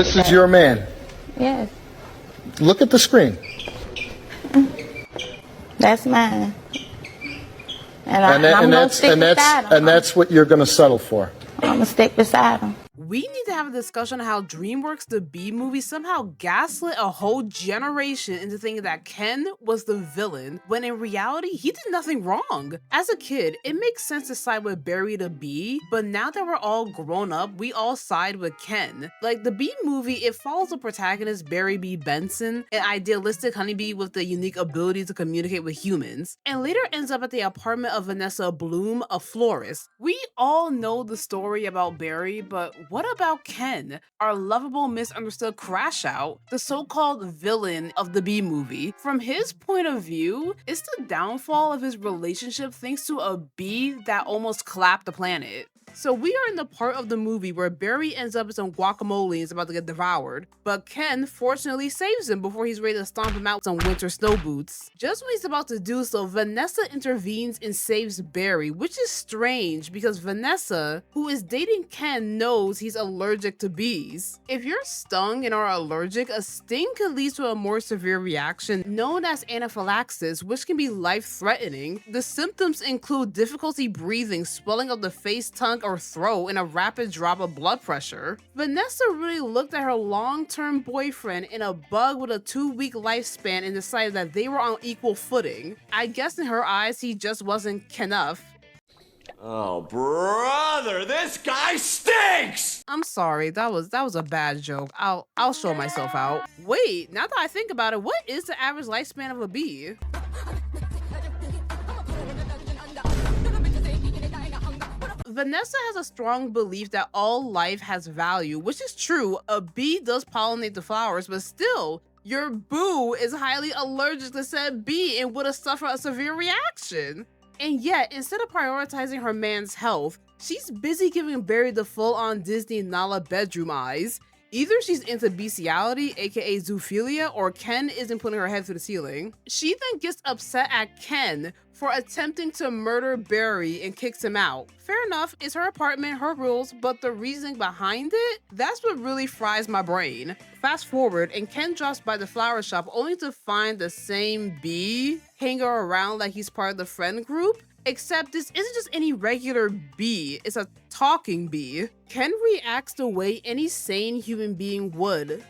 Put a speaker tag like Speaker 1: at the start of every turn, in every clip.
Speaker 1: This is your man.
Speaker 2: Yes.
Speaker 1: Look at the screen.
Speaker 2: That's mine. I'm gonna stick beside him.
Speaker 1: And that's what you're going to settle for.
Speaker 2: I'm gonna stick beside him.
Speaker 3: We need to have a discussion on how DreamWorks The Bee Movie somehow gaslit a whole generation into thinking that Ken was the villain, when in reality, he did nothing wrong. As a kid, it makes sense to side with Barry the Bee, but now that we're all grown up, we all side with Ken. Like, The Bee Movie, it follows the protagonist Barry B. Benson, an idealistic honeybee with the unique ability to communicate with humans, and later ends up at the apartment of Vanessa Bloom, a florist. We all know the story about Barry, but what about Ken, our lovable, misunderstood crash-out, the so-called villain of the Bee Movie? From his point of view, it's the downfall of his relationship thanks to a bee that almost clapped the planet. So we are in the part of the movie where Barry ends up in some guacamole and is about to get devoured, but Ken fortunately saves him before he's ready to stomp him out with some winter snow boots. Just when he's about to do so, Vanessa intervenes and saves Barry, which is strange because Vanessa, who is dating Ken, knows he's allergic to bees. If you're stung and are allergic, a sting could lead to a more severe reaction known as anaphylaxis, which can be life-threatening. The symptoms include difficulty breathing, swelling of the face, tongue, or throat, and a rapid drop of blood pressure. Vanessa really looked at her long-term boyfriend and a bug with a 2-week lifespan and decided that they were on equal footing. I guess in her eyes, he just wasn't Kenuff.
Speaker 4: Oh, brother, this guy stinks!
Speaker 3: I'm sorry, that was a bad joke. I'll show myself out. Wait, now that I think about it, what is the average lifespan of a bee? Vanessa has a strong belief that all life has value, which is true. A bee does pollinate the flowers, but still, your boo is highly allergic to said bee and would have suffered a severe reaction. And yet, instead of prioritizing her man's health, she's busy giving Barry the full-on Disney Nala bedroom eyes. Either she's into bestiality, aka zoophilia, or Ken isn't putting her head through the ceiling. She then gets upset at Ken for attempting to murder Barry and kicks him out. Fair enough, it's her apartment, her rules, but the reasoning behind it, that's what really fries my brain. Fast forward, and Ken drops by the flower shop only to find the same bee hanging around like he's part of the friend group. Except this isn't just any regular bee, it's a talking bee. Ken reacts the way any sane human being would.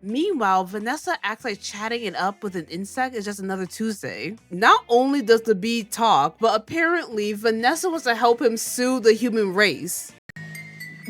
Speaker 3: Meanwhile, Vanessa acts like chatting it up with an insect is just another Tuesday. Not only does the bee talk, but apparently Vanessa wants to help him sue the human race.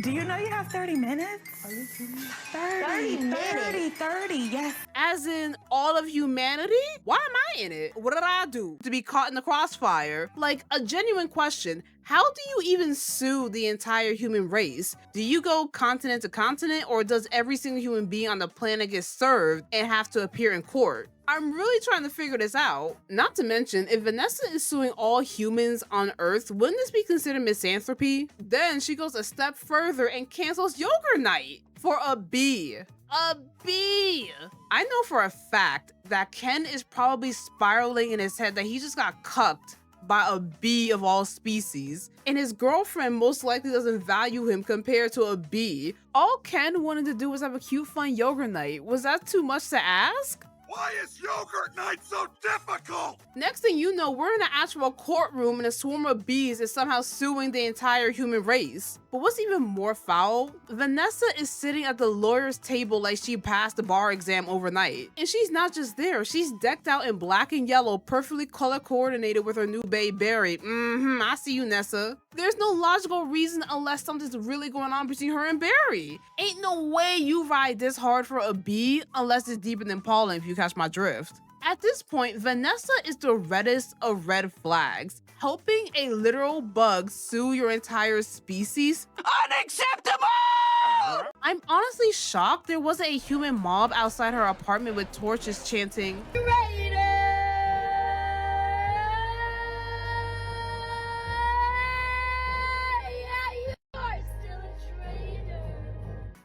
Speaker 5: Do you know you have 30 minutes? Are you kidding me? 30, yes.
Speaker 3: As in all of humanity? Why am I in it? What did I do to be caught in the crossfire? Like, a genuine question. How do you even sue the entire human race? Do you go continent to continent, or does every single human being on the planet get served and have to appear in court? I'm really trying to figure this out. Not to mention, if Vanessa is suing all humans on Earth, wouldn't this be considered misanthropy? Then she goes a step further and cancels yogurt night for a bee. A bee! I know for a fact that Ken is probably spiraling in his head that he just got cucked by a bee of all species, and his girlfriend most likely doesn't value him compared to a bee. All Ken wanted to do was have a cute, fun yogurt night. Was that too much to ask?
Speaker 4: Why is yogurt night so difficult?
Speaker 3: Next thing you know, we're in an actual courtroom and a swarm of bees is somehow suing the entire human race. But what's even more foul, Vanessa is sitting at the lawyer's table like she passed the bar exam overnight. And she's not just there, she's decked out in black and yellow, perfectly color coordinated with her new babe Barry. I see you, Nessa. There's no logical reason unless something's really going on between her and Barry. Ain't no way you ride this hard for a bee unless it's deeper than pollen, if you catch my drift. At this point, Vanessa is the reddest of red flags, helping a literal bug sue your entire species.
Speaker 4: Unacceptable!
Speaker 3: I'm honestly shocked there wasn't a human mob outside her apartment with torches chanting,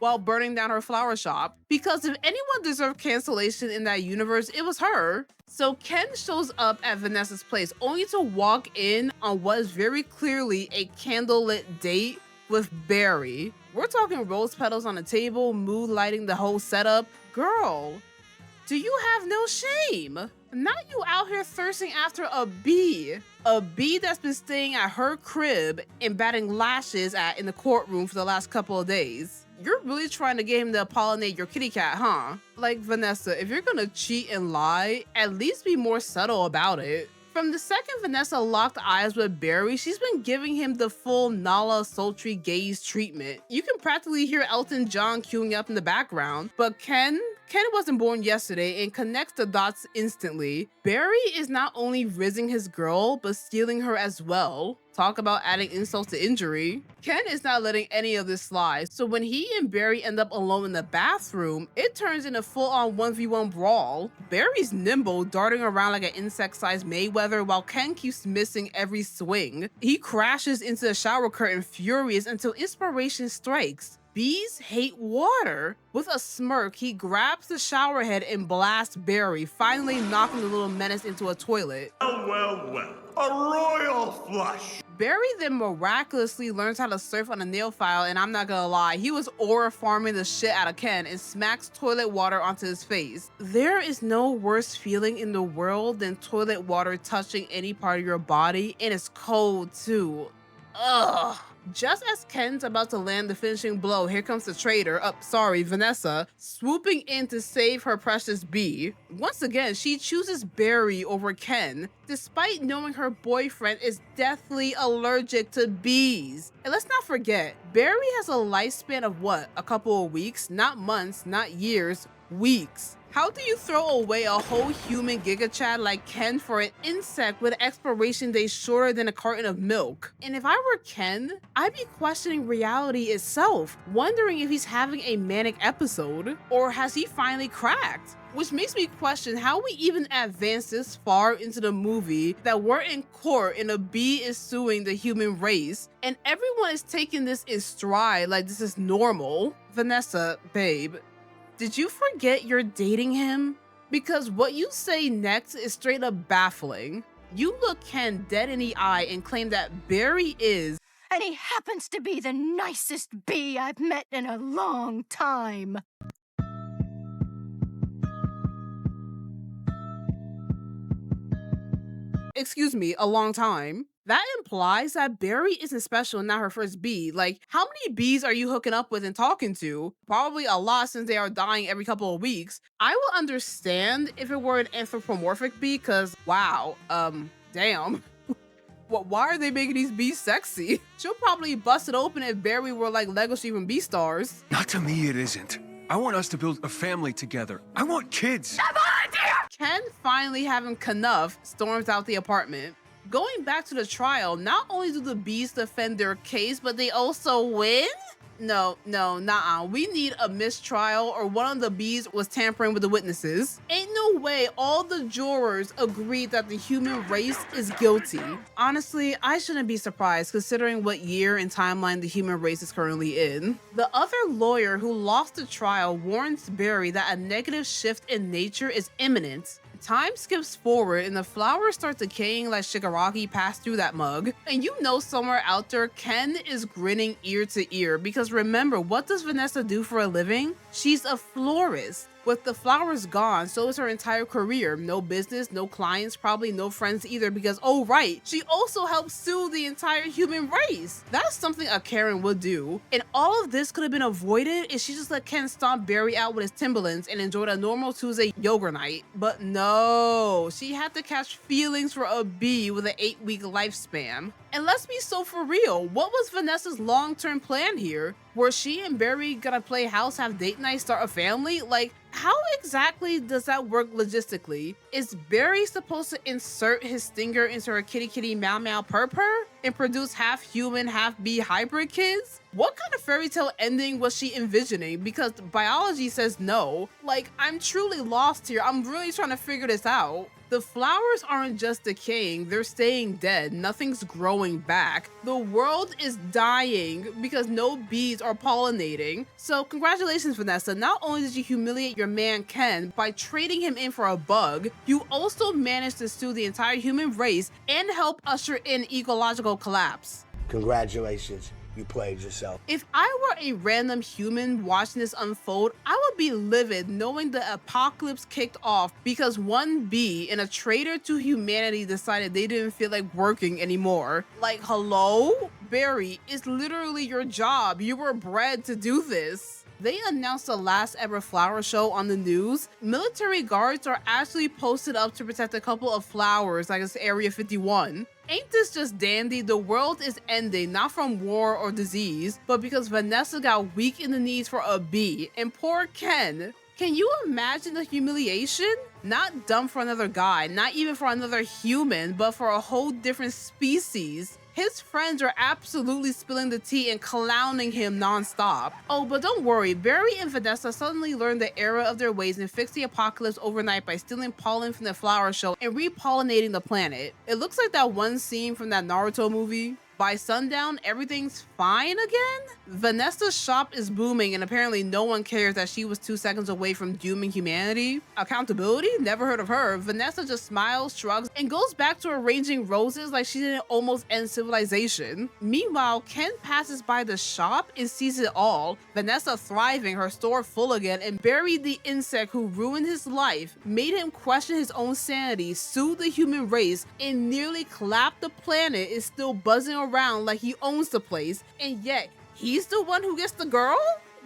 Speaker 3: while burning down her flower shop. Because if anyone deserved cancellation in that universe, it was her. So Ken shows up at Vanessa's place only to walk in on what is very clearly a candlelit date with Barry. We're talking rose petals on the table, mood lighting the whole setup. Girl, do you have no shame? Now you out here thirsting after a bee. A bee that's been staying at her crib and batting lashes in the courtroom for the last couple of days. You're really trying to get him to pollinate your kitty cat, huh? Like, Vanessa, if you're gonna cheat and lie, at least be more subtle about it. From the second Vanessa locked eyes with Barry, she's been giving him the full Nala sultry gaze treatment. You can practically hear Elton John queuing up in the background, but Ken wasn't born yesterday and connects the dots instantly. Barry is not only rizzing his girl, but stealing her as well. Talk about adding insult to injury. Ken is not letting any of this slide, so when he and Barry end up alone in the bathroom, it turns into full-on 1v1 brawl. Barry's nimble, darting around like an insect-sized Mayweather, while Ken keeps missing every swing. He crashes into the shower curtain furious until inspiration strikes. Bees hate water. With a smirk, he grabs the shower head and blasts Barry, finally knocking the little menace into a toilet.
Speaker 4: Well. A royal flush.
Speaker 3: Barry then miraculously learns how to surf on a nail file, and I'm not gonna lie, he was aura farming the shit out of Ken and smacks toilet water onto his face. There is no worse feeling in the world than toilet water touching any part of your body, and it's cold too. Ugh. Just as Ken's about to land the finishing blow, here comes the traitor, Vanessa, swooping in to save her precious bee. Once again, she chooses Barry over Ken, despite knowing her boyfriend is deathly allergic to bees. And let's not forget, Barry has a lifespan of what, a couple of weeks? Not months, not years, weeks. How do you throw away a whole human Giga Chad like Ken for an insect with an expiration date shorter than a carton of milk? And if I were Ken, I'd be questioning reality itself, wondering if he's having a manic episode, or has he finally cracked? Which makes me question how we even advanced this far into the movie that we're in court and a bee is suing the human race, and everyone is taking this in stride like this is normal. Vanessa, babe, did you forget you're dating him? Because what you say next is straight up baffling. You look Ken dead in the eye and claim that Barry is,
Speaker 6: and he happens to be the nicest bee I've met in a long time.
Speaker 3: excuse me, a long time. That implies that Barry isn't special and not her first bee. Like, how many bees are you hooking up with and talking to? Probably a lot, since they are dying every couple of weeks. I will understand if it were an anthropomorphic bee, cause wow, damn. Why are they making these bees sexy? She'll probably bust it open if Barry were like Lego Steven Beastars.
Speaker 7: Not to me, it isn't. I want us to build a family together. I want kids.
Speaker 3: Ken, finally having enough, storms out the apartment. Going back to the trial, not only do the bees defend their case, but they also win? No, nah. We need a mistrial, or one of the bees was tampering with the witnesses. Ain't no way all the jurors agreed that the human race is guilty. Honestly, I shouldn't be surprised considering what year and timeline the human race is currently in. The other lawyer who lost the trial warns Barry that a negative shift in nature is imminent. Time skips forward and the flowers start decaying like Shigaraki passed through that mug. And you know somewhere out there, Ken is grinning ear to ear, because remember, what does Vanessa do for a living? She's a florist. With the flowers gone, so is her entire career. No business, no clients, probably no friends either, because oh right, she also helps sue the entire human race. That's something a Karen would do. And all of this could have been avoided if she just let Ken stomp Barry out with his Timberlands and enjoyed a normal Tuesday yoga night. But no, she had to catch feelings for a bee with an 8-week lifespan. And let's be so for real, what was Vanessa's long-term plan here? Were she and Barry gonna play house, have date night, start a family? Like, how exactly does that work logistically? Is Barry supposed to insert his stinger into her kitty kitty meow meow purr purr and produce half human, half bee hybrid kids? What kind of fairy tale ending was she envisioning? Because biology says no. Like, I'm truly lost here. I'm really trying to figure this out. The flowers aren't just decaying, they're staying dead. Nothing's growing back. The world is dying because no bees are pollinating. So congratulations, Vanessa. Not only did you humiliate your man Ken by trading him in for a bug, you also managed to sue the entire human race and help usher in ecological collapse.
Speaker 8: Congratulations. You played yourself.
Speaker 3: If I were a random human watching this unfold, I would be livid knowing the apocalypse kicked off because one bee and a traitor to humanity decided they didn't feel like working anymore. Like, hello? Barry, it's literally your job. You were bred to do this. They announced the last ever flower show on the news. Military guards are actually posted up to protect a couple of flowers, like it's Area 51. Ain't this just dandy? The world is ending, not from war or disease, but because Vanessa got weak in the knees for a bee, and poor Ken. Can you imagine the humiliation? Not dumb for another guy, not even for another human, but for a whole different species. His friends are absolutely spilling the tea and clowning him non-stop. Oh, but don't worry, Barry and Vanessa suddenly learned the error of their ways and fixed the apocalypse overnight by stealing pollen from the flower show and repollinating the planet. It looks like that one scene from that Naruto movie. By sundown, everything's fine again? Vanessa's shop is booming and apparently no one cares that she was 2 seconds away from dooming humanity. Accountability? Never heard of her. Vanessa just smiles, shrugs, and goes back to arranging roses like she didn't almost end civilization. Meanwhile, Ken passes by the shop and sees it all. Vanessa thriving, her store full again, and Barry the insect who ruined his life, made him question his own sanity, sued the human race, and nearly clapped the planet is still buzzing around like he owns the place, and yet he's the one who gets the girl?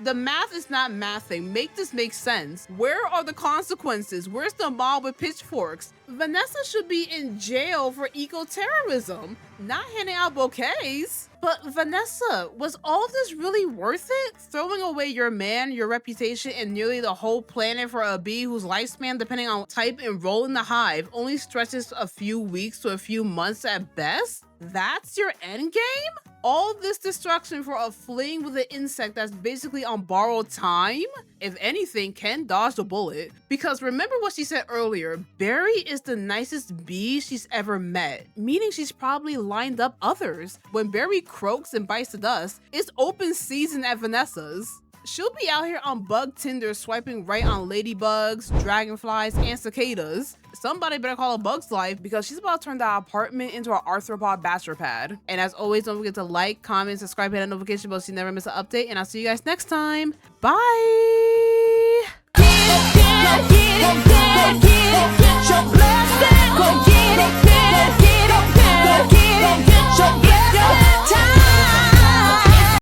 Speaker 3: The math is not mathing. Make this make sense. Where are the consequences? Where's the mob with pitchforks? Vanessa should be in jail for eco-terrorism, not handing out bouquets. But Vanessa, was all this really worth it? Throwing away your man, your reputation, and nearly the whole planet for a bee whose lifespan, depending on type and role in the hive, only stretches a few weeks to a few months at best? That's your endgame? All this destruction for a fling with an insect that's basically on borrowed time? If anything, Ken dodged a bullet. Because remember what she said earlier, Barry is the nicest bee she's ever met, meaning she's probably lined up others. When Barry croaks and bites the dust, it's open season at Vanessa's. She'll be out here on bug Tinder swiping right on ladybugs, dragonflies, and cicadas. Somebody better call a Bug's Life because she's about to turn the apartment into an arthropod bachelor pad. And as always, don't forget to like, comment, subscribe, hit that notification bell so you never miss an update. And I'll see you guys next time. Bye!